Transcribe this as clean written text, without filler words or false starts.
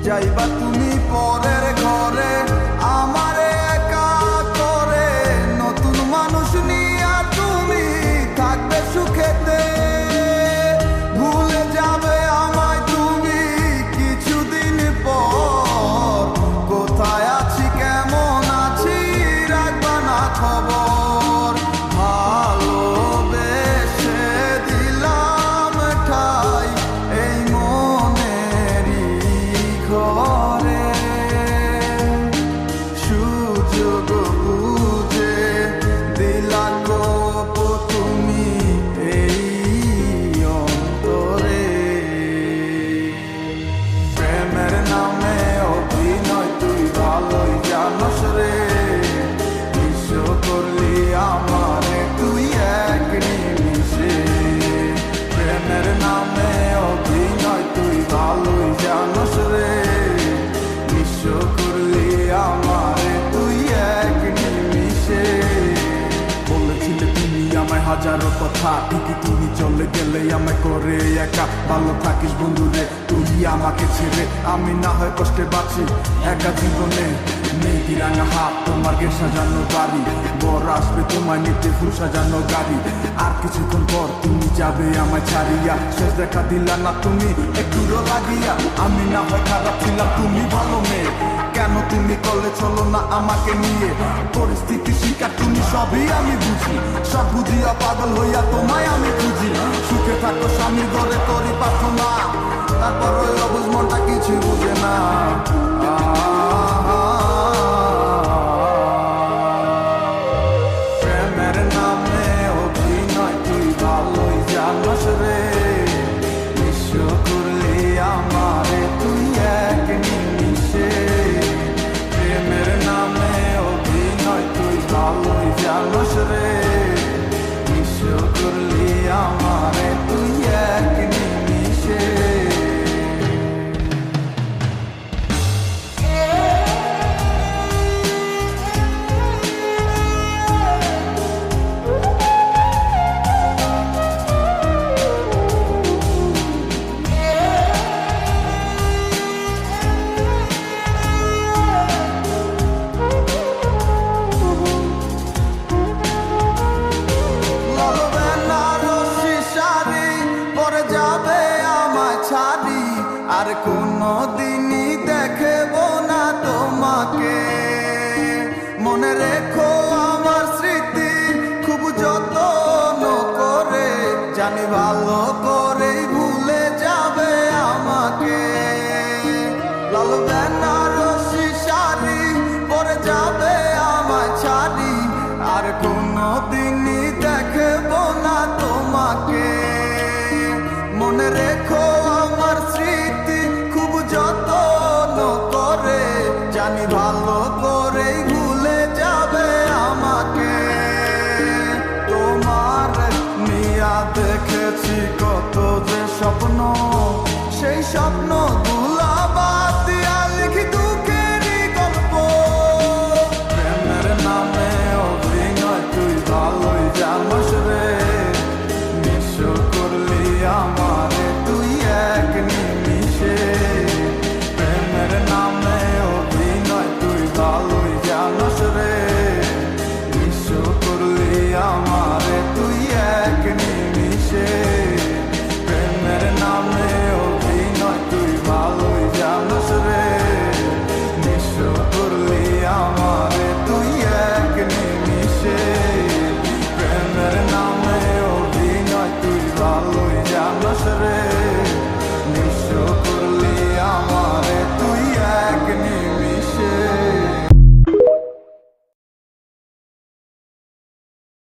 যাইবা তুমি পরের ঘরে আমারে একা করে, নতুন মানুষ নিয়া তুমি থাকবে সুখেতে। ভুলে যাবে আমায় তুমি কিছুদিন পর, কোথায় আছি কেমন আছি রাখবা না খবর। ভালোবেসে দিলাম ঠাই এই মনেরই ঘরে, সুযোগ বুঝে দিলা কোপ তুমি এই অন্তরে। প্রেমের নামে অভিনয় তুই ভালোই জানস রে, বিশ্ব করলি আমারে তুই এক নিমিষে। প্রেমের নামে অভিনয় তুই ভালোই জানস রে, বিশ্ব করলি আমারে তুই এক নিমিষে। বলেছিলে তুমি আমায় হাজারো কথা, ঠিকই তুমি চলে গেলে আমায় করে একা। ভালো থাকিস বন্ধুরে তুই আমাকে ছেড়ে, আমি না হয় কষ্টে বাঁচি একা জীবনে। নেই রাঙা হাত তোমার গে সাজানো বাড়ি, বর আসবে তোমায় নিতে ফুল সাজানো গাড়ি। আর কিছুক্ষণ পর তুমি যাবে আমায় ছাড়িয়া, শেষ দেখা দিলা না তুমি একটুরো লাগিয়া। আমি না হয় খারাপ ছিলাম তুমি ভালো মেয়ে, কেন তুমি করলে চলো না আমাকে নিয়ে। পরিস্থিতি শিকার তুমি সবই আমি বুঝি, সব বুঝিয়া পাগল হইয়া তোমায় আমি খুঁজি। সুখে থাকো স্বামীর ঘরে করি প্রার্থনা, তারপর ওই অবুঝ মনটা কিছু বুঝে না। প্রেমের নামে অভিনয় তুই ভালোই জানস রে, বিশ্ব করলি আমারে তুই এক নিমিষে। প্রেমের নামে অভিনয় তুই ভালোই জানস রে, বিশ্ব করলি আমারে তুই এক নিমিষে। আর কোনো দিনই দেখব না তোমাকে, মনে রেখো আমার স্মৃতি খুব যত্ন করে। জানি ভালো করেই ভুলে যাবে আমাকে, লাল বেনারসি শাড়ি পরে যাবে আমায় ছাড়ি। আর কোনো দিনই দেখব না তোমাকে, মনে রেখো আমার স্মৃতি খুব যত্ন করে। জানি ভালো করেই ভুলে যাবে আমাকে। তোমার নিয়া দেখেছি কত যে স্বপ্ন, সেই স্বপ্ন গুলা বাদ দিয়া লিখি দুঃখেরই গল্প। প্রেমের নামে অভিনয় তুই ভালোই জানস রে, বিশ্ব করলি আমারে তুই এক নিমিষে। প্রেমের নামে অভিনয় তুই ভালোই জানস রে, বিশ্ব করলি আমারে তুই এক নিমিষে। প্রেমের নামে অভিনয় তুই ভালোই জানস রে, বিশ্ব করলি আমারে তুই এক নিমিষে। প্রেমের নামে অভিনয় তুই ভালোই জানস রে।